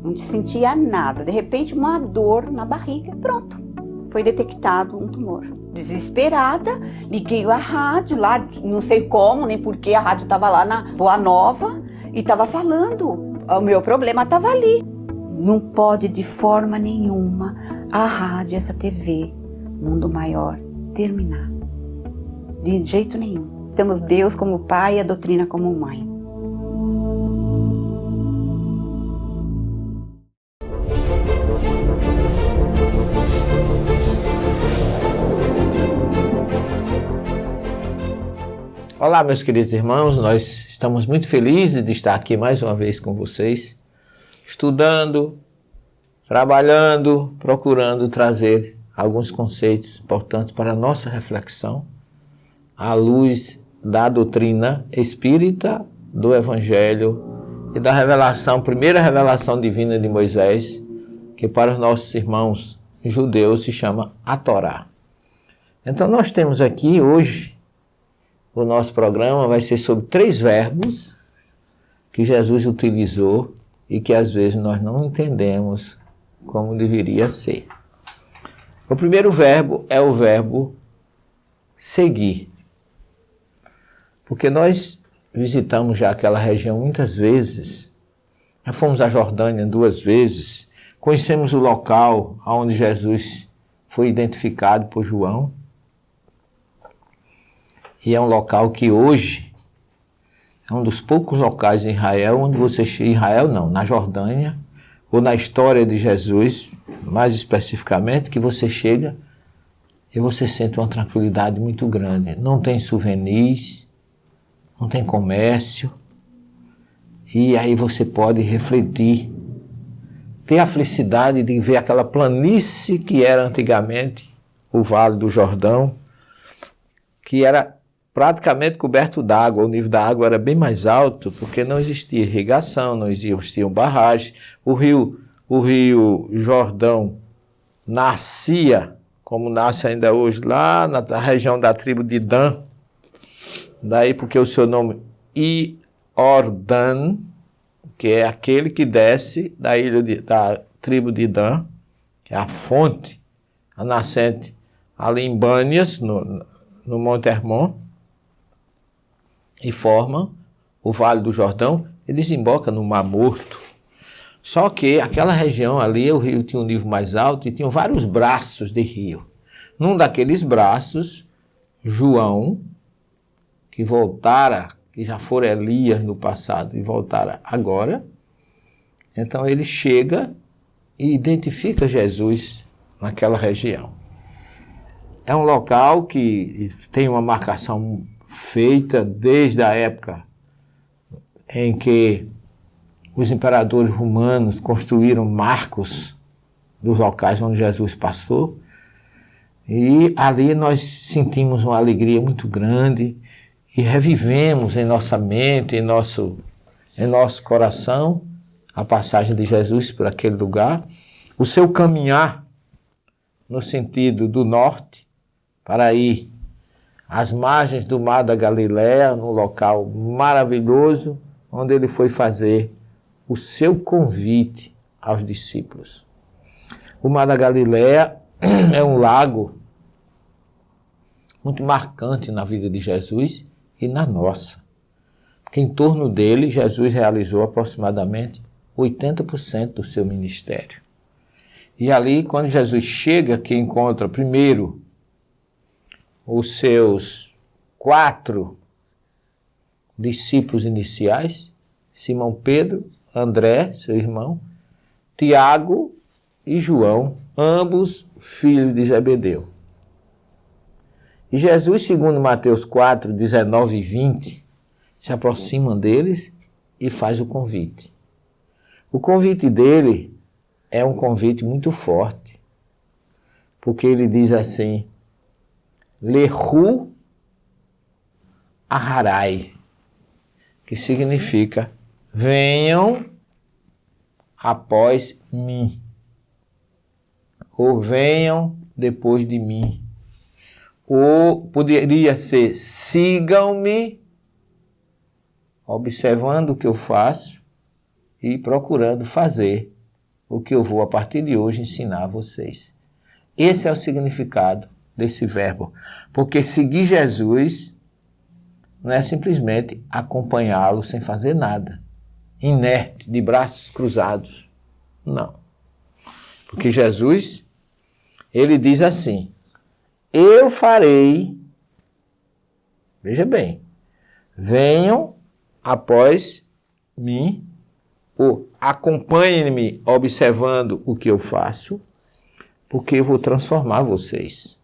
não sentia nada. De repente, uma dor na barriga, pronto. Foi detectado um tumor. Desesperada, liguei a rádio lá, não sei como, nem porquê, a rádio estava lá na Boa Nova e estava falando. O meu problema estava ali. Não pode de forma nenhuma a rádio, essa TV, Mundo Maior, terminar. De jeito nenhum. Temos Deus como pai e a doutrina como mãe. Olá, meus queridos irmãos, nós estamos muito felizes de estar aqui mais uma vez com vocês, estudando, trabalhando, procurando trazer alguns conceitos importantes para a nossa reflexão, à luz da doutrina espírita, do Evangelho e da revelação, primeira revelação divina de Moisés, que para os nossos irmãos judeus se chama a Torá. Então nós temos aqui hoje, o nosso programa vai ser sobre 3 verbos que Jesus utilizou e que às vezes nós não entendemos como deveria ser. O primeiro verbo é o verbo seguir. Porque nós visitamos já aquela região muitas vezes, já fomos à Jordânia 2 vezes, conhecemos o local onde Jesus foi identificado por João. E é um local que hoje é um dos poucos locais em Israel onde você chega, Israel não, na Jordânia, ou na história de Jesus, mais especificamente, que você chega e você sente uma tranquilidade muito grande. Não tem souvenirs, não tem comércio, e aí você pode refletir, ter a felicidade de ver aquela planície que era antigamente o Vale do Jordão, que era praticamente coberto d'água. O nível da água era bem mais alto, porque não existia irrigação, não existiam barragens. O rio Jordão nascia, como nasce ainda hoje, lá na região da tribo de Dan. Daí porque o seu nome Iordan, que é aquele que desce da da tribo de Dan, que é a fonte, a nascente, ali em Bânias, no Monte Hermon, e forma o Vale do Jordão e desemboca no Mar Morto. Só que aquela região ali, o rio tinha um nível mais alto e tinha vários braços de rio. Num daqueles braços, João, que voltara, que já fora Elias no passado e voltara agora, então ele chega e identifica Jesus naquela região. É um local que tem uma marcação feita desde a época em que os imperadores romanos construíram marcos dos locais onde Jesus passou. E ali nós sentimos uma alegria muito grande e revivemos em nossa mente, em nosso coração, a passagem de Jesus por aquele lugar, o seu caminhar no sentido do norte, para ir às margens do Mar da Galileia, num local maravilhoso, onde ele foi fazer o seu convite aos discípulos. O Mar da Galileia é um lago muito marcante na vida de Jesus e na nossa, porque em torno dele Jesus realizou aproximadamente 80% do seu ministério. E ali, quando Jesus chega, que encontra primeiro os seus 4 discípulos iniciais, Simão Pedro, André, seu irmão, Tiago e João, ambos filhos de Zebedeu. E Jesus, segundo Mateus 4, 19 e 20, se aproxima deles e faz o convite. O convite dele é um convite muito forte, porque ele diz assim: Lehu Aharai, que significa venham após mim, ou venham depois de mim, ou poderia ser sigam-me, observando o que eu faço e procurando fazer o que eu vou a partir de hoje ensinar a vocês. Esse é o significado desse verbo. Porque seguir Jesus não é simplesmente acompanhá-lo sem fazer nada, inerte, de braços cruzados. Não. Porque Jesus, ele diz assim: eu farei, veja bem, venham após mim, ou acompanhem-me observando o que eu faço, porque eu vou transformar vocês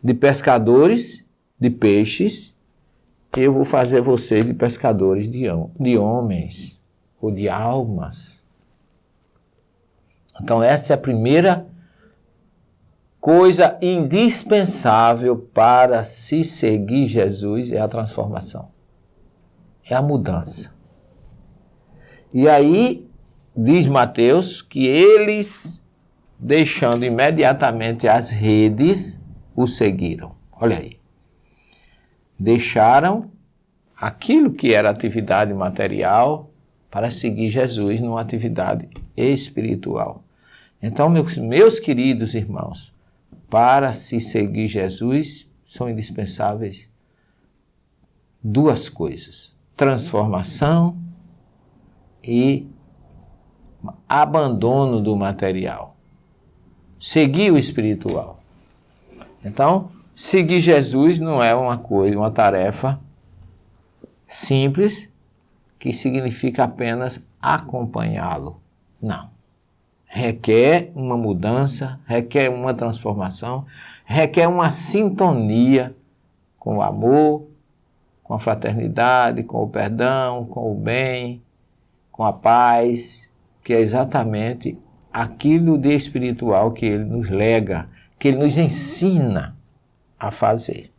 de pescadores de peixes, eu vou fazer vocês de pescadores de homens ou de almas. Então essa é a primeira coisa indispensável para se seguir Jesus, é a transformação, é a mudança. E aí diz Mateus que eles, deixando imediatamente as redes, o seguiram. Olha aí. Deixaram aquilo que era atividade material para seguir Jesus numa atividade espiritual. Então, meus queridos irmãos, para se seguir Jesus, são indispensáveis duas coisas: transformação e abandono do material. Seguir o espiritual. Então, seguir Jesus não é uma tarefa simples que significa apenas acompanhá-lo. Não. Requer uma mudança, requer uma transformação, requer uma sintonia com o amor, com a fraternidade, com o perdão, com o bem, com a paz, que é exatamente aquilo de espiritual que ele nos lega, que ele nos ensina a fazer.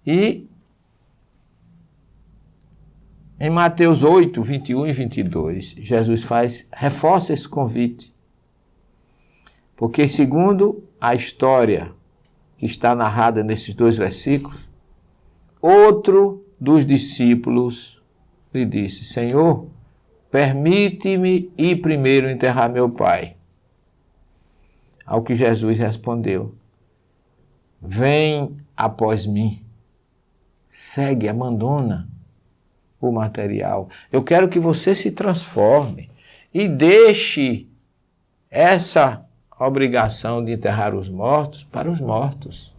E em Mateus 8, 21 e 22, Jesus reforça esse convite. Porque segundo a história que está narrada nesses dois versículos, outro dos discípulos lhe disse: Senhor, permite-me ir primeiro enterrar meu pai. Ao que Jesus respondeu: vem após mim, segue, abandona o material. Eu quero que você se transforme e deixe essa obrigação de enterrar os mortos para os mortos.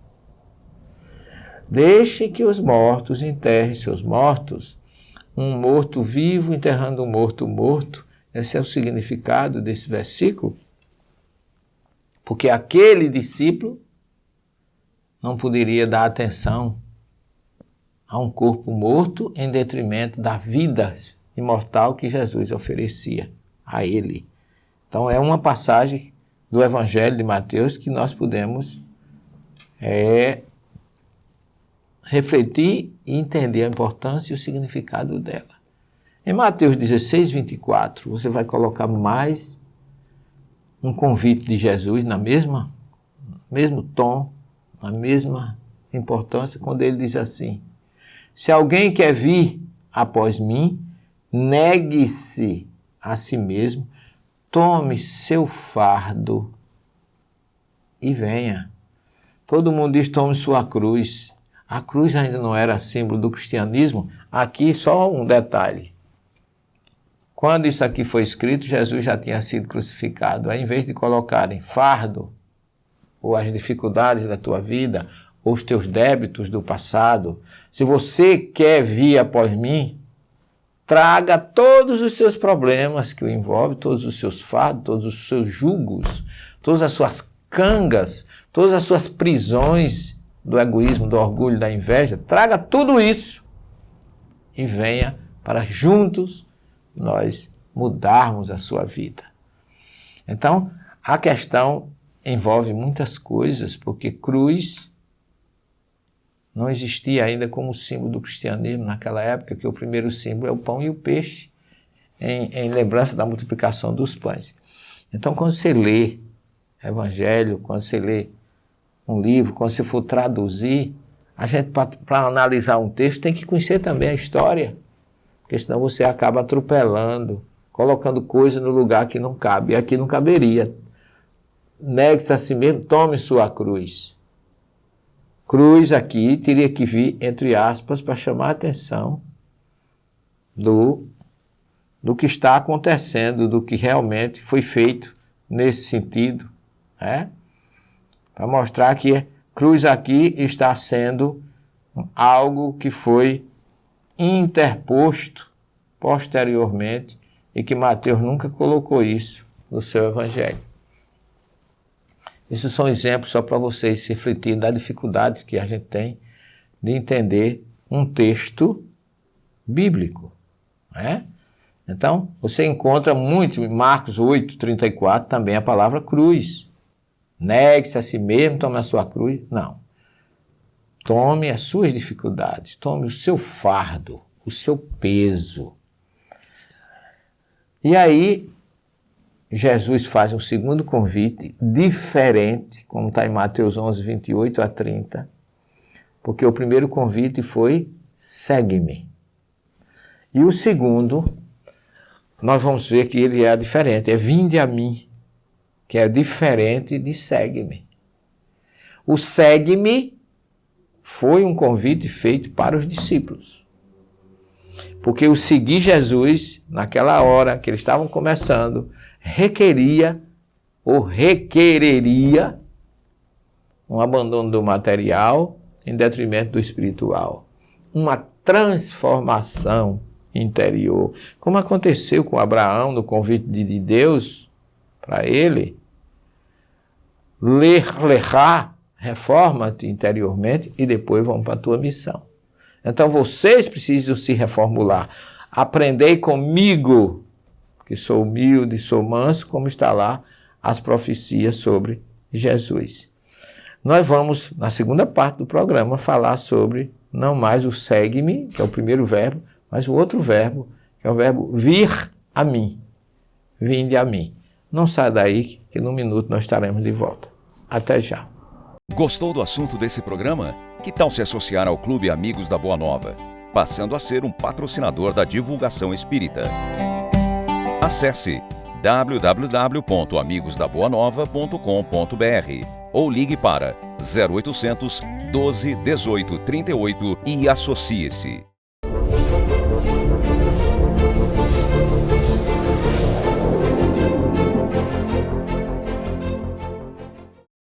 Deixe que os mortos enterrem seus mortos. Um morto vivo enterrando um morto morto. Esse é o significado desse versículo. Porque aquele discípulo não poderia dar atenção a um corpo morto em detrimento da vida imortal que Jesus oferecia a ele. Então é uma passagem do Evangelho de Mateus que nós podemos refletir e entender a importância e o significado dela. Em Mateus 16, 24, você vai colocar mais um convite de Jesus na mesmo tom, na mesma importância, quando ele diz assim: se alguém quer vir após mim, negue-se a si mesmo, tome seu fardo e venha. Todo mundo diz: tome sua cruz. A cruz ainda não era símbolo do cristianismo. Aqui só um detalhe. Quando isso aqui foi escrito, Jesus já tinha sido crucificado. Aí, em vez de colocarem fardo, ou as dificuldades da tua vida, ou os teus débitos do passado, se você quer vir após mim, traga todos os seus problemas que o envolvem, todos os seus fardos, todos os seus jugos, todas as suas cangas, todas as suas prisões do egoísmo, do orgulho, da inveja, traga tudo isso e venha para juntos nós mudarmos a sua vida. Então, a questão envolve muitas coisas, porque cruz não existia ainda como símbolo do cristianismo naquela época, que o primeiro símbolo é o pão e o peixe, em lembrança da multiplicação dos pães. Então, quando você lê Evangelho, quando você lê um livro, quando você for traduzir, a gente, para analisar um texto, tem que conhecer também a história, porque senão você acaba atropelando colocando coisa no lugar que não cabe. E aqui não caberia. Negue-se a si mesmo, tome sua cruz. Cruz aqui teria que vir, entre aspas, para chamar a atenção do que está acontecendo, do que realmente foi feito nesse sentido, né? Para mostrar que cruz aqui está sendo algo que foi interposto posteriormente e que Mateus nunca colocou isso no seu evangelho. Esses são exemplos só para vocês refletirem da dificuldade que a gente tem de entender um texto bíblico, né? Então, você encontra muito em Marcos 8:34 também a palavra cruz. Negue-se a si mesmo, tome a sua cruz. Não. Tome as suas dificuldades, tome o seu fardo, o seu peso. E aí, Jesus faz um segundo convite diferente, como está em Mateus 11:28-30, porque o primeiro convite foi: segue-me. E o segundo, nós vamos ver que ele é diferente, é vinde a mim, que é diferente de segue-me. O segue-me foi um convite feito para os discípulos. Porque o seguir Jesus, naquela hora que eles estavam começando, requereria um abandono do material em detrimento do espiritual. Uma transformação interior. Como aconteceu com Abraão no convite de Deus para ele. Reforma-te interiormente e depois vamos para a tua missão. Então vocês precisam se reformular. Aprendei comigo, que sou humilde, sou manso, como está lá as profecias sobre Jesus. Nós vamos, na segunda parte do programa, falar sobre não mais o segue-me, que é o primeiro verbo, mas o outro verbo, que é o verbo vir a mim. Vinde a mim. Não sai daí, que num minuto nós estaremos de volta. Até já. Gostou do assunto desse programa? Que tal se associar ao Clube Amigos da Boa Nova, passando a ser um patrocinador da divulgação espírita? Acesse www.amigosdaboanova.com.br ou ligue para 0800 12 18 38 e associe-se.